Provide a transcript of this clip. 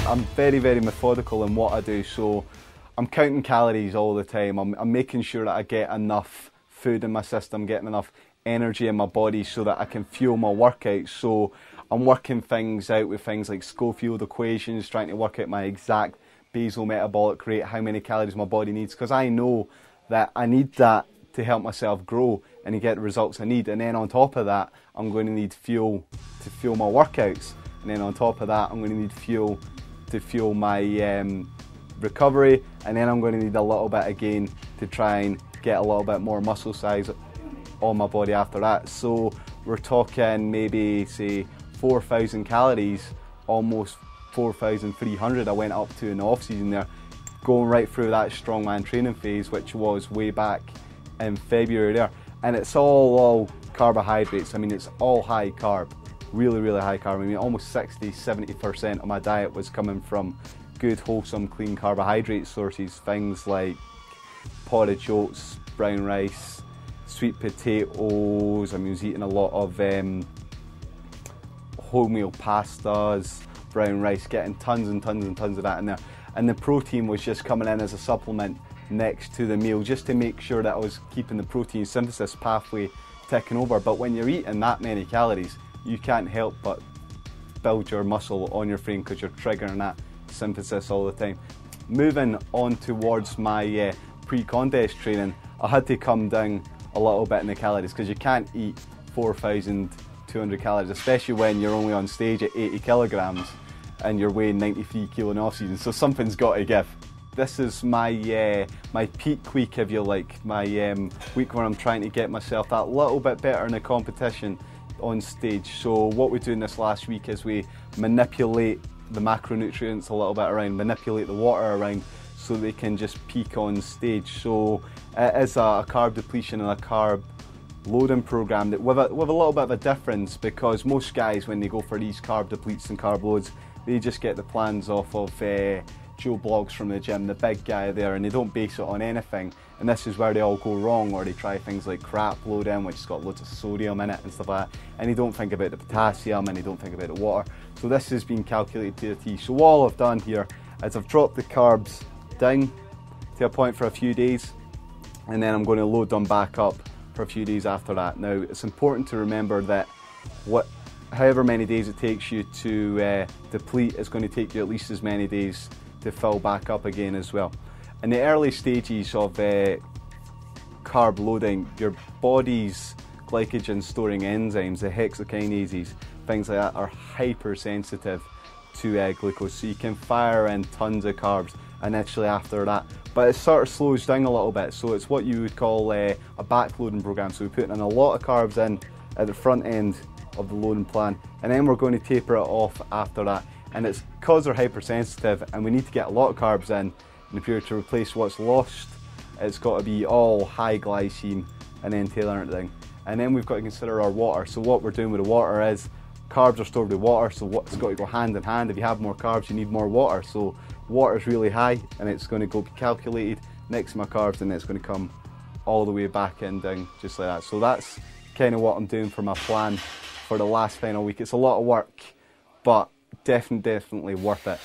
I'm very, very methodical in what I do, so I'm counting calories all the time. I'm making sure that I get enough food in my system, getting enough energy in my body so that I can fuel my workouts. So I'm working things out with things like Schofield equations, trying to work out my exact basal metabolic rate, how many calories my body needs, because I know that I need that to help myself grow and to get the results I need. And then on top of that, I'm going to need fuel to fuel my workouts. And then on top of that, I'm going to need fuel to fuel my recovery. And then I'm going to need a little bit again to try and get a little bit more muscle size on my body after that. So we're talking maybe, say, 4,000 calories, almost 4,300 I went up to in the off season there, going right through that strongman training phase, which was way back in February there. And it's all carbohydrates. I mean, it's all high carb, really, really high carb. I mean, almost 60–70% of my diet was coming from good, wholesome, clean carbohydrate sources, things like porridge oats, brown rice, sweet potatoes. I was eating a lot of wholemeal pastas, brown rice, getting tons and tons and tons of that in there. And the protein was just coming in as a supplement next to the meal, just to make sure that I was keeping the protein synthesis pathway ticking over. But when you're eating that many calories, you can't help but build your muscle on your frame because you're triggering that synthesis all the time. Moving on towards my pre-contest training, I had to come down a little bit in the calories because you can't eat 4,200 calories, especially when you're only on stage at 80 kilograms and you're weighing 93 kilo in off season. So something's got to give. This is my my peak week, if you like, my week where I'm trying to get myself that little bit better in the competition on stage. So what we do in this last week is we manipulate the macronutrients a little bit around, manipulate the water around so they can just peak on stage. So it is a carb depletion and a carb loading program that with a little bit of a difference, because most guys, when they go for these carb depletes and carb loads, they just get the plans off of Joe Blogs from the gym, the big guy there, and they don't base it on anything. And this is where they all go wrong, or they try things like crap loading, which has got loads of sodium in it and stuff like that, and they don't think about the potassium and they don't think about the water. So this has been calculated to a T. So all I've done here is I've dropped the carbs down to a point for a few days, and then I'm going to load them back up for a few days after that. Now, it's important to remember that however many days it takes you to deplete, it's going to take you at least as many days to fill back up again as well. In the early stages of carb loading, your body's glycogen storing enzymes, the hexokinases, things like that, are hypersensitive to glucose. So you can fire in tons of carbs initially after that, but it sort of slows down a little bit. So it's what you would call a backloading program. So we're putting in a lot of carbs in at the front end of the loading plan, and then we're going to taper it off after that. And it's because they're hypersensitive and we need to get a lot of carbs in the period to replace what's lost. It's got to be all high glycine and then tailoring it down. And then we've got to consider our water. So what we're doing with the water is carbs are stored with water, so it's got to go hand in hand. If you have more carbs, you need more water. So water is really high, and it's going to go be calculated next to my carbs, and it's going to come all the way back and down just like that. So that's kind of what I'm doing for my plan for the last final week. It's a lot of work, but definitely worth it.